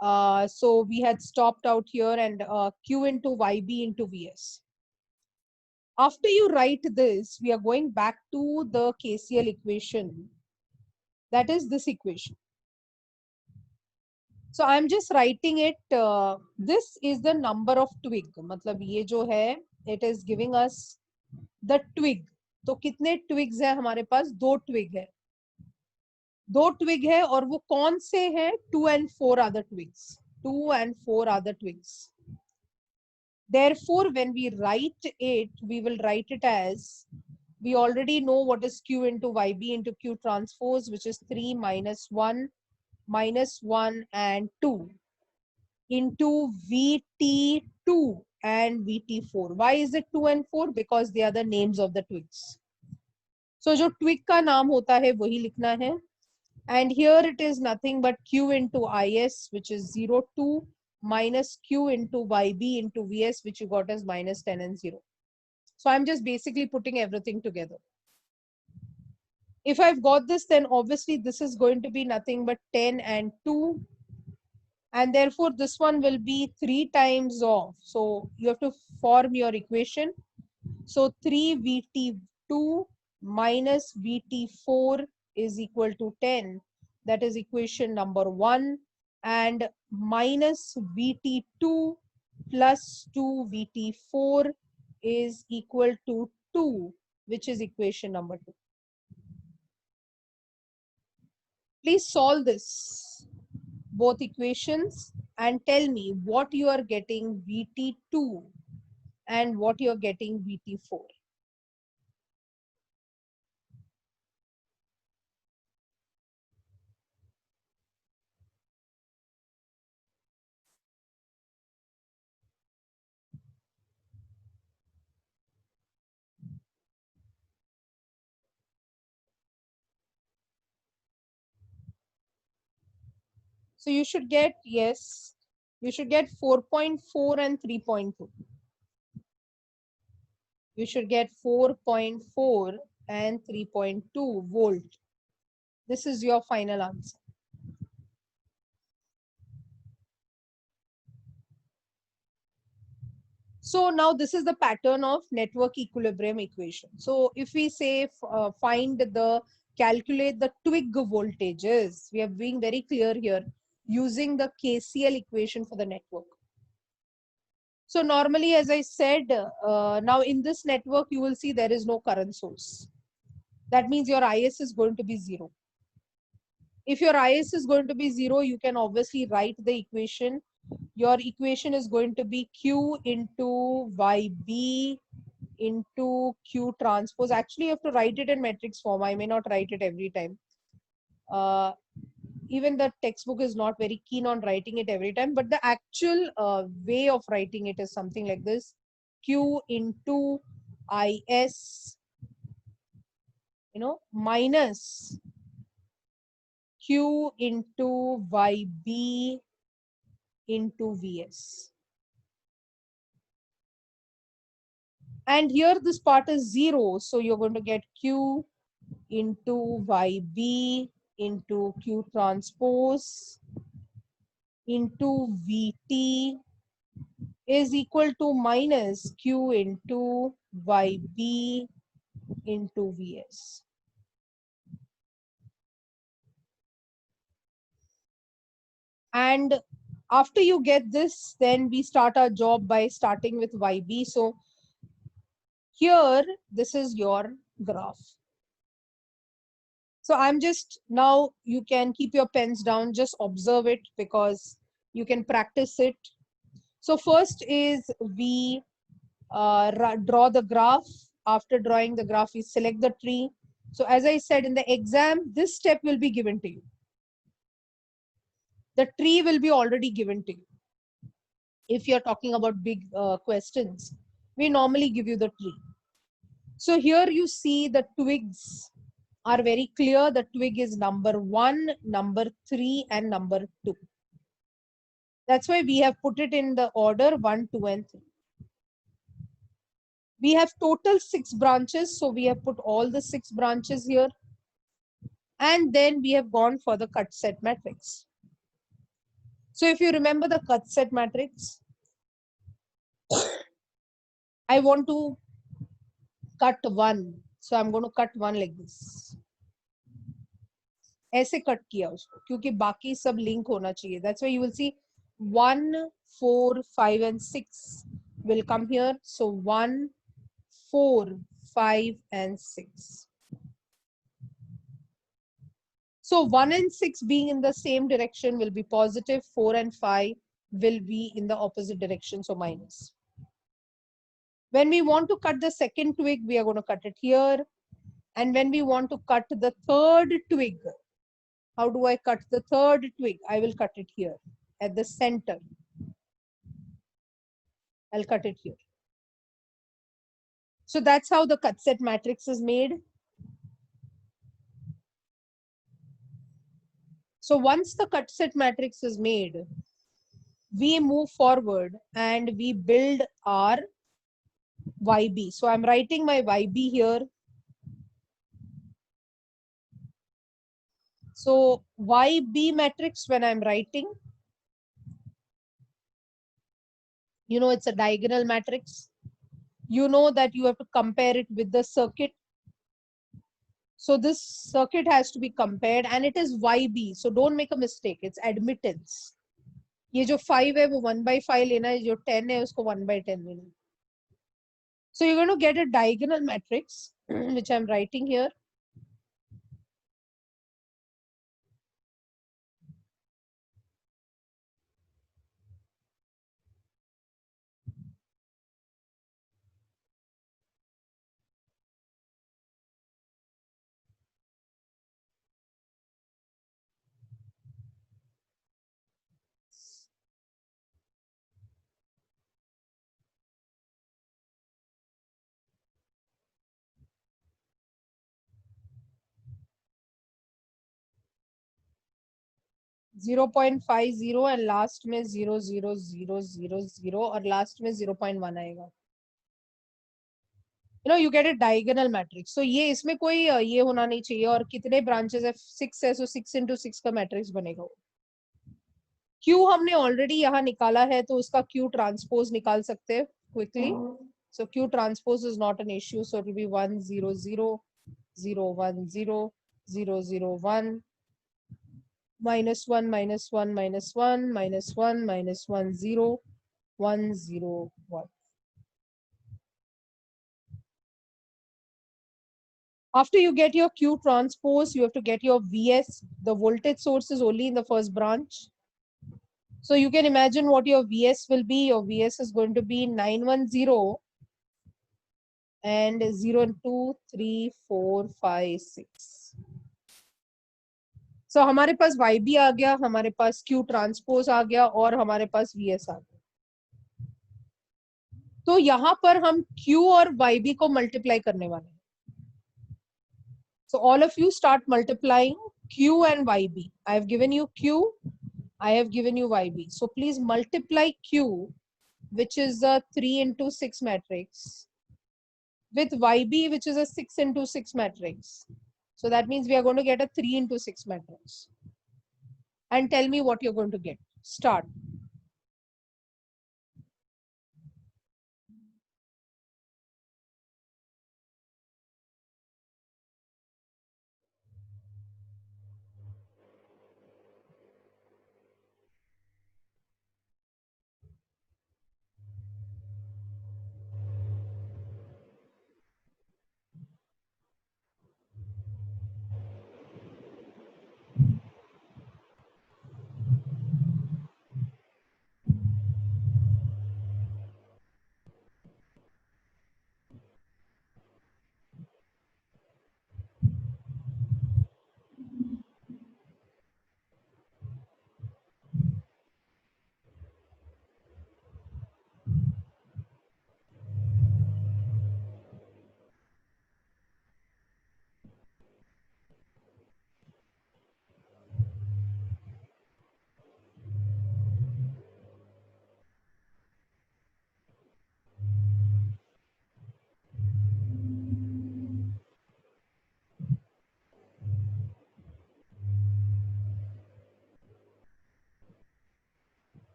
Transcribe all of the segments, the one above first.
So we had stopped out here, and Q into YB into VS. After you write this, we are going back to the KCL equation. That is this equation. So I'm just writing it. This is the number of twig. मतलब ये जो है, it is giving us the twig. तो कितने twigs है हमारे पास? 2 twig है. 2 twig है, और वो कौन से हैं? 2 and 4 other twigs. 2 and 4 other twigs. Therefore, when we write it, we will write it as, we already know what is Q into YB into Q transpose, which is 3 minus 1 and 2 into VT2 and VT4. Why is it 2 and 4? Because they are the names of the twigs. So जो twig का नाम होता है वही लिखना है. And here it is nothing but Q into IS, which is 0, 2, minus Q into YB into VS, which you got as minus 10 and 0. So I'm just basically putting everything together. If I've got this, then obviously this is going to be nothing but 10 and 2. And therefore this one will be 3 times of. So you have to form your equation. So 3 VT2 minus VT4 is equal to 10. That is equation number 1. And minus VT2 plus 2 VT4 is equal to 2, which is equation number 2. Please solve this, both equations, and tell me what you are getting VT2 and what you are getting VT4. So you should get, yes, you should get 4.4 and 3.2. You should get 4.4 and 3.2 volt. This is your final answer. So now this is the pattern of network equilibrium equation. So if we say calculate the twig voltages, we are being very clear here using the KCL equation for the network. So normally, as I said, now in this network, you will see there is no current source. That means your IS is going to be 0. If your IS is going to be 0, you can obviously write the equation. Your equation is going to be Q into YB into Q transpose. Actually, you have to write it in matrix form. I may not write it every time. Even the textbook is not very keen on writing it every time, but the actual way of writing it is something like this: Q into IS, minus Q into YB into VS. And here this part is 0, so you're going to get Q into YB into Q transpose into VT is equal to minus Q into YB into VS. And after you get this, then we start our job by starting with YB. So here, this is your graph. So I'm just, now you can keep your pens down, just observe it because you can practice it. So first is we draw the graph. After drawing the graph, we select the tree. So as I said in the exam, this step will be given to you. The tree will be already given to you. If you're talking about big questions, we normally give you the tree. So here you see the twigs are very clear. The twig is number 1, number 3, and number 2. That's why we have put it in the order 1, 2, and 3. We have total 6 branches, so we have put all the 6 branches here. And then we have gone for the cut set matrix. So if you remember the cut set matrix, I want to cut one. So I'm going to cut one like this. ऐसे cut किया उसको क्योंकि बाकी सब link होना चाहिए. That's why you will see 1, 4, 5 and 6 will come here. So 1, 4, 5 and 6. So 1 and 6 being in the same direction will be positive. 4 and 5 will be in the opposite direction, so minus. When we want to cut the second twig, we are going to cut it here. And when we want to cut the third twig, how do I cut the third twig? I will cut it here at the center. I'll cut it here. So that's how the cut set matrix is made. So once the cut set matrix is made, we move forward and we build our YB. So I'm writing my YB here. So YB matrix, when I'm writing, you know, it's a diagonal matrix. You know that you have to compare it with the circuit. So this circuit has to be compared and it is YB. So don't make a mistake. It's admittance. ये जो 5 है वो 1/5 लेना है, जो 10 है उसको 1/10 लेना है. So you're going to get a diagonal matrix, which I'm writing here. Zero 0.50 and last में 0.0000 और last में 0.1 आएगा. You know, you get a diagonal matrix. So ये इसमें कोई ये होना नहीं चाहिए. और कितने branches है? 6 है, so 6 into 6 का matrix बनेगा. Q हमने already यहाँ निकाला है, तो उसका Q transpose निकाल सकते हैं quickly. So Q transpose is not an issue. So it will be 1 0 0 0 1 0 0 0 1 minus 1 minus 1 minus 1 minus 1 minus 1 0 1 0 1. After you get your Q transpose, you have to get your VS. The voltage source is only in the first branch. So you can imagine what your VS will be. Your VS is going to be 910 and 0 2 3 4 5 6. So हमारे पास YB आ गया, हमारे पास Q transpose आ गया और हमारे पास VS आ गया. तो यहाँ पर हम Q और YB को मल्टीप्लाई करने वाले हैं. So all of you start multiplying Q and YB. I have given you Q, I have given you YB. So please multiply Q, which is a 3 into 6 matrix, with YB, which is a 6 into 6 matrix. So that means we are going to get a 3 into 6 matrix. And tell me what you're going to get. Start.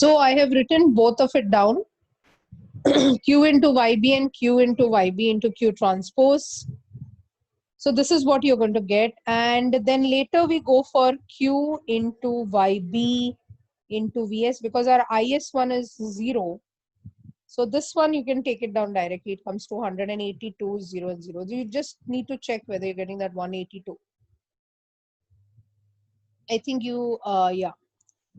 So I have written both of it down. Q into YB and Q into YB into Q transpose. So this is what you're going to get. And then later we go for Q into YB into VS, because our IS one is 0. So this one you can take it down directly. It comes to 182, 0 and 0. You just need to check whether you're getting that 182. I think you, yeah.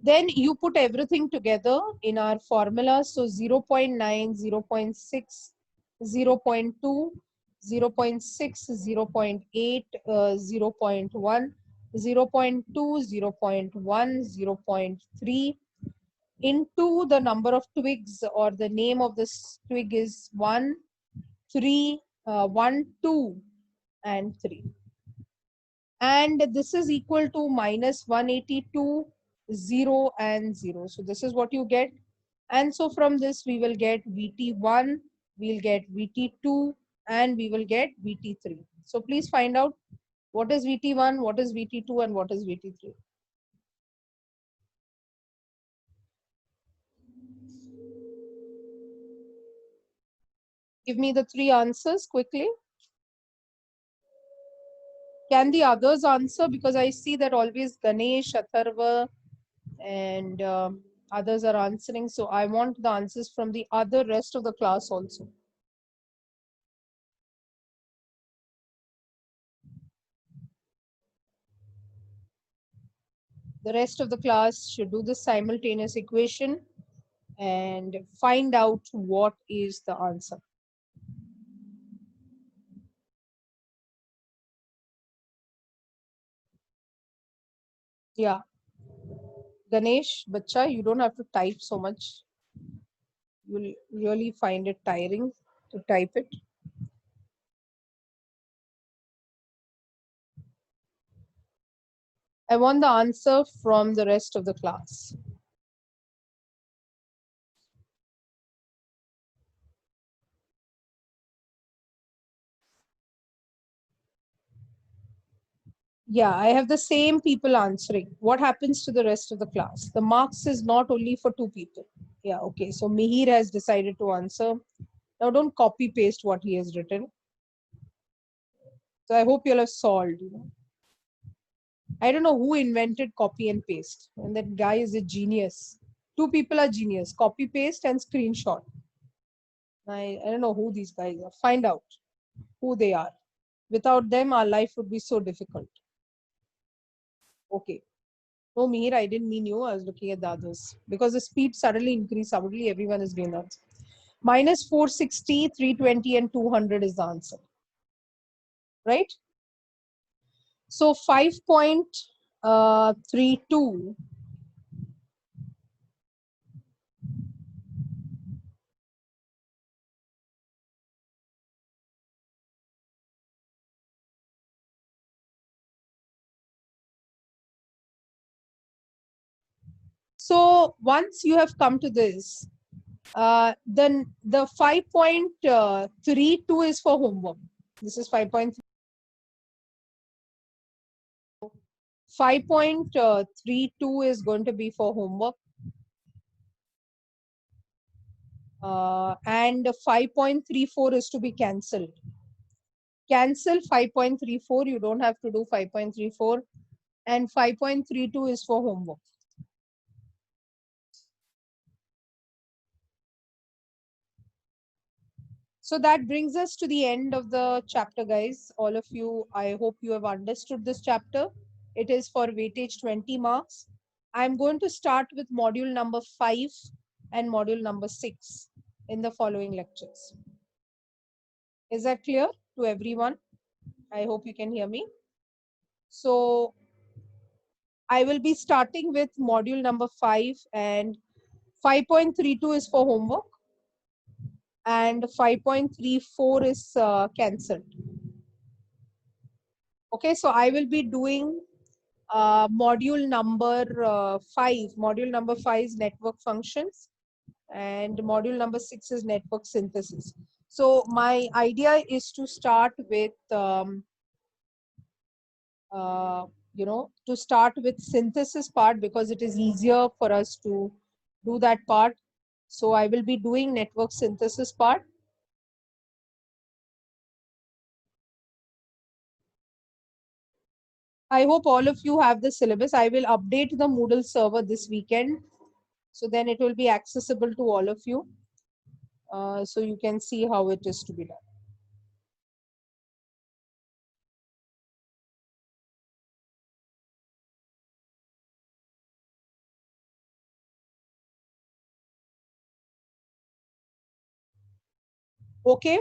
Then you put everything together in our formula. So 0 0.9, 0 0.6, 0 0.2, 0 0.6, 0 0.8, 0 0.1, 0 0.2, 0 0.1, 0 0.3 into the number of twigs, or the name of this twig is 1, 3, 1, 2 and 3. And this is equal to minus 182, 0 and 0. So this is what you get. And so from this we will get VT1, we'll get VT2 and we will get VT3. So please find out what is VT1, what is VT2 and what is VT3. Give me the 3 answers quickly. Can the others answer? Because I see that always Ganesh, Atharva and others are answering. So I want the answers from the other rest of the class also. The rest of the class should do the simultaneous equation and find out what is the answer. Yeah. Ganesh, Bacha, you don't have to type so much. You'll really find it tiring to type it. I want the answer from the rest of the class. Yeah, I have the same people answering. What happens to the rest of the class? The marks is not only for 2 people. Yeah, okay. So Mihir has decided to answer. Now don't copy paste what he has written. So I hope you'll have solved. I don't know who invented copy and paste. And that guy is a genius. 2 people are genius. Copy paste and screenshot. I don't know who these guys are. Find out who they are. Without them, our life would be so difficult. Okay. No, Mihir, I didn't mean you. I was looking at the others. Because the speed suddenly increased. Suddenly everyone is doing that. Minus 460, 320 and 200 is the answer. Right? So 5.32. So once you have come to this, then the 5.32 is for homework. This is 5.3. 5.32 is going to be for homework. And 5.34 is to be cancelled. Cancel 5.34. You don't have to do 5.34. And 5.32 is for homework. So that brings us to the end of the chapter, guys. All of you, I hope you have understood this chapter. It is for weightage 20 marks. I'm going to start with module number 5 and module number 6 in the following lectures. Is that clear to everyone? I hope you can hear me. So I will be starting with module number 5, and 5.32 is for homework and 5.34 is cancelled. Okay, so I will be doing module number 5. Module number 5 is network functions and module number 6 is network synthesis. So my idea is to start with to start with synthesis part, because it is easier for us to do that part. So I will be doing network synthesis part. I hope all of you have the syllabus. I will update the Moodle server this weekend. So then it will be accessible to all of you. So you can see how it is to be done. Okay.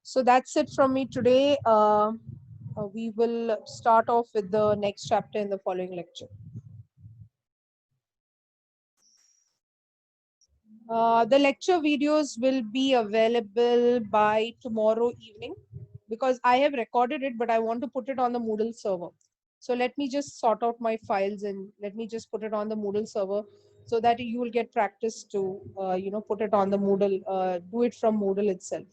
So that's it from me today. We will start off with the next chapter in the following lecture. The lecture videos will be available by tomorrow evening because I have recorded it, but I want to put it on the Moodle server. So let me just sort out my files and let me just put it on the Moodle server so that you will get practice to, put it on the Moodle, do it from Moodle itself.